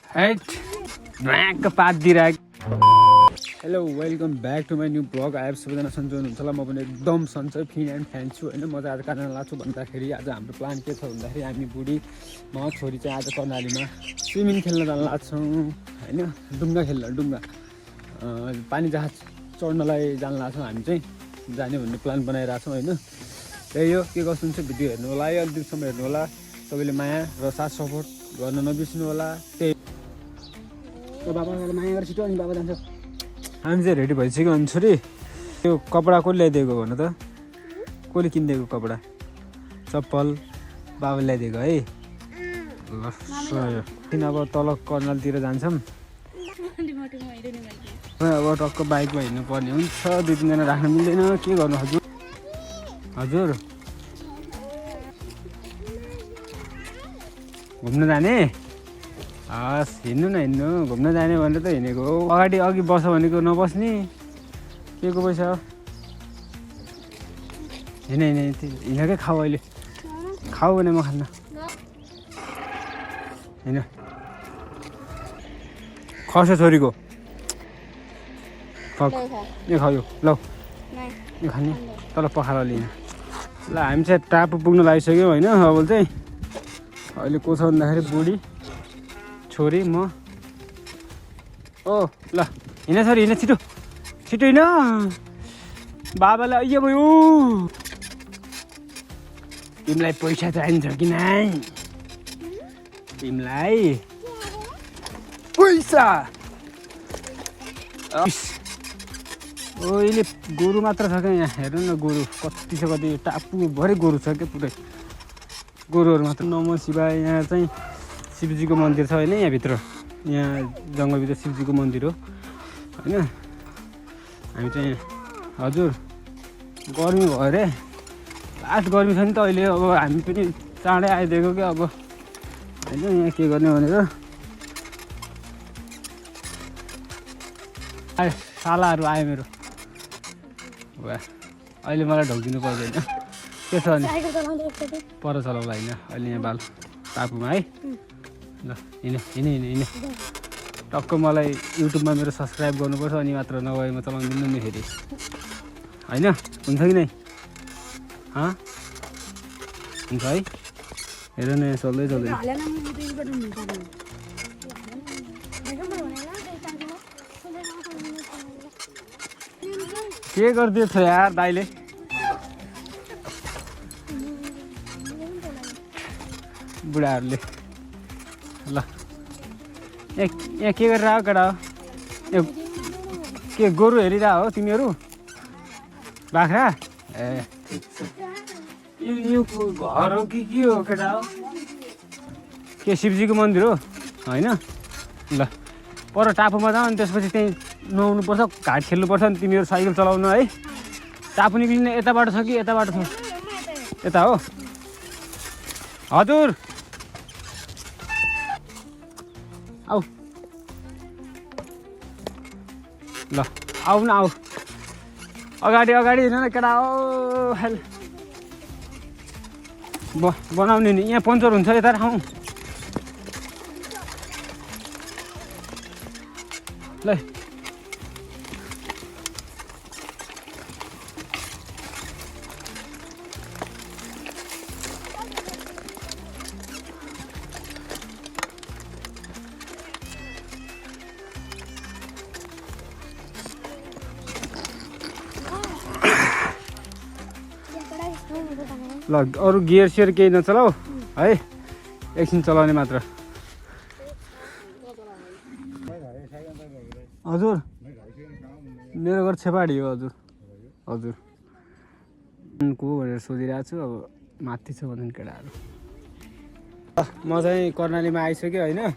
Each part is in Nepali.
हेट ढ्वाक्क पात दिइरहेको। Hello welcome back to my new blog. आएर सबैजना सन्चै हुनुहुन्छ होला। म पनि एकदम सन्चै फिन एन्ड फ्यान छु होइन। म चाहिँ आज कहाँ जान लाग्छु भन्दाखेरि आज हाम्रो प्लान के छ भन्दाखेरि हामी बुढी म छोरी चाहिँ आज कर्णालीमा स्विमिङ खेल्न जान लाग्छौँ होइन। डुङ्गा पानी जहाज चढ्नलाई जान लाग्छौँ हामी चाहिँ जाने भन्ने प्लान बनाइरहेको छौँ होइन। त्यही हो के कस्तो हुन्छ भिडियो हेर्नु होला है, अलिकतिसम्म हेर्नु होला। सबैले माया र साथ सपोर्ट गर्न नबिर्सिनु होला। त्यही बाबालाई माया गरेर छिटो अनि बाबा जान्छ। हामी चाहिँ रेडी भइसक्यो भने छोरी त्यो कपडा कसले ल्याइदिएको भन त, कसले किनिदिएको कपडा चप्पल बाबाले ल्याइदिएको है। ल किन अब तल कर्णालतिर जान्छौँ अब टक्क बाइकमा हिँड्नु पर्ने हुन्छ। 2-3 जना राख्न मिल्दैन, के गर्नु हजुर। हजुर घुम्न जाने हस् हिँड्नु न हिँड्नु, घुम्न जाने भनेर त हिँडेको हो। अघि बस भनेको नबस्ने के को पैसा हो। हिँडेकै खाऊ, अहिले खाऊ भने म खान्न होइन। खस्यो छोरीको यो खाऊ ल यो खाने तल पखाला लिने। ल हामी चाहिँ टापु पुग्नु लागिसक्यौँ होइन। अब चाहिँ अहिले को छ भन्दाखेरि बुढी छोरी म। ओ ल हिँड छोरी हिँड, छिटो छिटो हिँड। बाबालाई अಯ್यो भयो। तिमीलाई पैसा चाहिन्छ कि नाइ, तिमीलाई पैसा। अहिले गोरु मात्र छ क्या यहाँ, हेर्नु न गोरु कति छ, कति टापुभरि गोरु छ क्या पुरै गोरुहरू मात्र। नमः शिवाय। यहाँ चाहिँ शिवजीको मन्दिर छ होइन, यहाँभित्र यहाँ जङ्गलभित्र शिवजीको मन्दिर हो होइन। हामी चाहिँ हजुर गर्मी भयो अरे, लास्ट गर्मी छ नि त अहिले। अब हामी पनि चाँडै आइदिएको क्या अब होइन। यहाँ के गर्ने भनेर सालाहरू आयो मेरो। वा अहिले मलाई ढोकिदिनु पर्दैन के छ भने पर चलाउला होइन अहिले यहाँ बाल टापुमा है। ल हिँड टक्क मलाई युट्युबमा मेरो सब्सक्राइब गर्नुपर्छ अनि मात्र, नभए म चलाउनु नि फेरि होइन। हुन्छ कि नै हुन्छ है। हेर न यहाँ चल्दै के गरिदिएछ यार दाइले। बुढाहरूले ल यहाँ के गरेर आऊ केटा हो। के गोरु हेरिरह हो तिमीहरू, बाख्रा ए यो घर हो कि के हो केटा हो। के शिवजीको मन्दिर हो होइन। ल पर टापुमा जाऊ अनि त्यसपछि त्यहीँ नुहाउनुपर्छ, घाट खेल्नुपर्छ अनि तिमीहरू साइकल चलाउनु है। टापु निक्लिने यता बाटो छ कि यता बाटो छ, यता हो हजुर। आऊ ल आऊ न आऊ, अगाडि हिँड न केटा हो। हेल बनाउने नि, यहाँ पङ्चर हुन्छ यता राखौँ ल। ल अरू गियर सियर केही नचलाऊ है, एकछिन चलाउने मात्र। हजुर मेरो घर छेपाडी हो हजुर। हजुर को भनेर सोधिरहेको छु, अब माथि छ भने केटाहरू। म चाहिँ कर्णालीमा आइसक्यो होइन।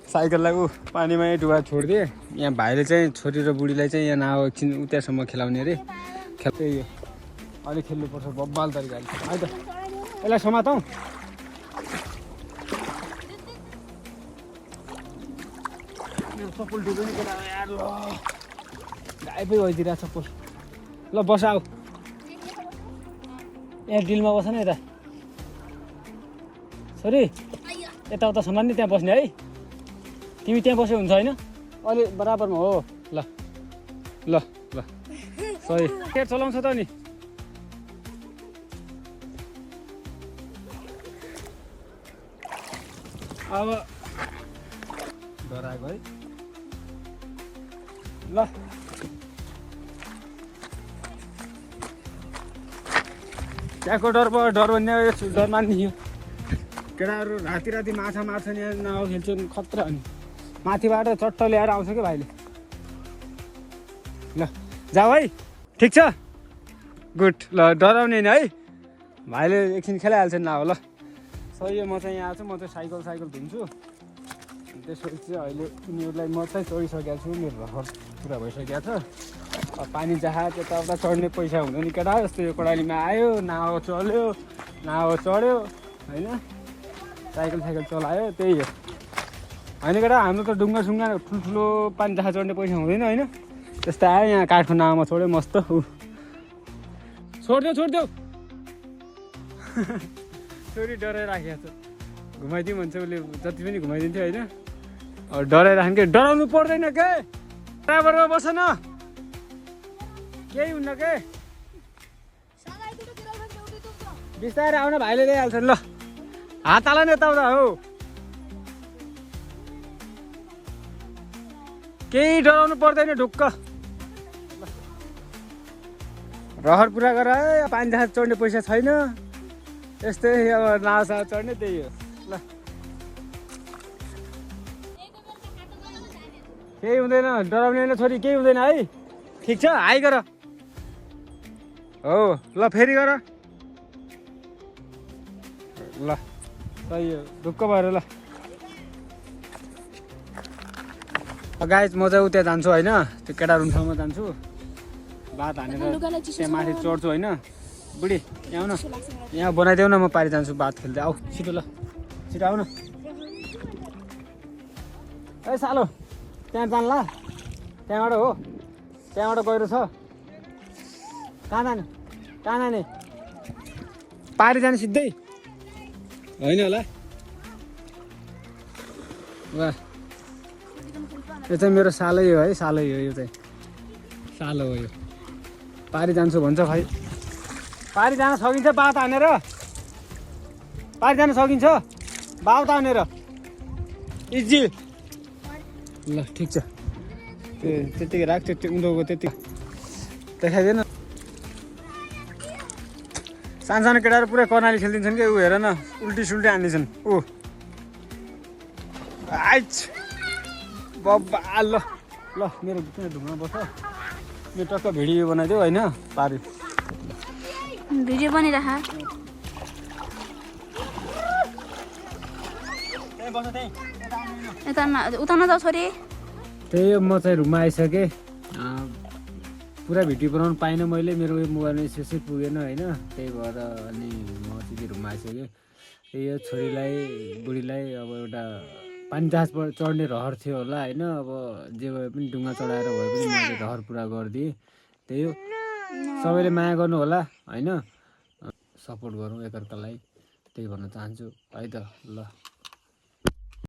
साइकललाई पानीमा डुबा छोडिदिएँ। यहाँ भाइले चाहिँ छोरी र बुढीलाई चाहिँ यहाँ नाउ एकछिन उतासम्म खेलाउने अरे। त्यही हो अलिक खेल्नुपर्छ बब्बाल तरिकाले है त। यसलाई समातौँ चप्पल डुब्यो नि केटा यार। ल गायबै भइदिरहेको चप्पल। ल बस आऊ यहाँ डिलमा बस न यता छोरी, यताउता सामान नि त्यहाँ बस्ने है। तिमी त्यहाँ बस्यो हुन्छ होइन अलि बराबरमा हो ल ल ल सही के चलाउँछ त नि अब डराएको है ल त्यहाँको डर भन्ने डर मान्ने यो केटाहरू राति राति माछा मार्छ नि नाउ खेल्छन् खतरा अनि माथिबाट चट्ट ल्याएर आउँछ कि भाइले ल जाऊ है ठिक छ गुड ल डराउने नि है भाइले एकछिन खेलाइहाल्छ नि ल सही हो म चाहिँ यहाँ छु म चाहिँ साइकल धुन्छु त्यसपछि चाहिँ अहिले उनीहरूलाई म चाहिँ चढिसकेको छु मेरो रहर पुरा भइसकेको छ पानी जहाज यताउता चढ्ने पैसा हुँदैन केटा जस्तो यो कडालीमा आयो नाव चल्यो नाव चढ्यो होइन साइकल चलायो त्यही हो होइन केटा हाम्रो त ढुङ्गा ठुल्ठुलो पानी जहाज चढ्ने पैसा हुँदैन होइन त्यस्तै आयो यहाँ काठको नावमा छोड्यो मस्त छोडिदेऊ छोरी डराइराखेको छ घुमाइदिउँ भन्छ उसले जति पनि घुमाइदिन्थ्यो होइन डराइराख्नु के डराउनु पर्दैन के बराबरमा बस न केही हुन्न के बिस्तारै आउन भाइले ल्याइहाल्छ ल हात हाल नि यताउता हो केही डराउनु पर्दैन ढुक्क रहर पुरा गर है पानी जहाज चढ्ने पैसा छैन यस्तै अब नासा चढ्ने त्यही हो ल केही हुँदैन डराउने होइन छोरी केही हुँदैन है ठिक छ हाई गर हो ल फेरि गर ल सही हो ढुक्क भएर ल गाइस म चाहिँ उता जान्छु होइन त्यो केटा रुमसम्म जान्छु भात हानेर त्यहाँ माथि चढ्छु होइन बुढी यहाँ आउ न यहाँ बनाइदेऊ न म पारि जान्छु भात खेल्दै आऊ छिटो ल छिटो आऊ न ए सालो त्यहाँ जान्ला त्यहाँबाट हो त्यहाँबाट गहिरो छ कहाँ जाने पारि जाने सिधै होइन होला वाह यो चाहिँ मेरो सालै हो है सालै हो यो चाहिँ सालो हो यो पारि जान्छु भन्छ भाइ पारि जान सकिन्छ बात हानेर पारि जान सकिन्छ बात हानेर इजी ल ठिक छ त्यतिकै राख त्यो उँधोको त्यति देखाइदिएन सानो केटाहरू पुरै कर्णाली खेलिदिन्छन् कि ऊ हेर न उल्टी सुल्टी हान्दिन्छन् ऊ आइच बब्बा ल ल मेरो किन ढुङ्गा बस्छ मेरो टक्क भिडियो बनाइदियो होइन पारि भिडियो बनिराख उता नजाऊ छोरी त्यही हो म चाहिँ रुममा आइसकेँ पुरा भिडियो बनाउनु पाइनँ मैले मेरो मोबाइलमा यसै पुगेन होइन त्यही भएर अनि म चाहिँ रुममा आइसकेँ त्यही हो छोरीलाई बुढीलाई अब एउटा पानी जहाजबाट चढ्ने रहर थियो होला होइन अब जे भए पनि ढुङ्गा चढाएर भए पनि मैले रहर पुरा गरिदिएँ त्यही हो सबैले माया गर्नु होला होइन सपोर्ट गरौँ एकअर्कालाई त्यही भन्न चाहन्छु है त ल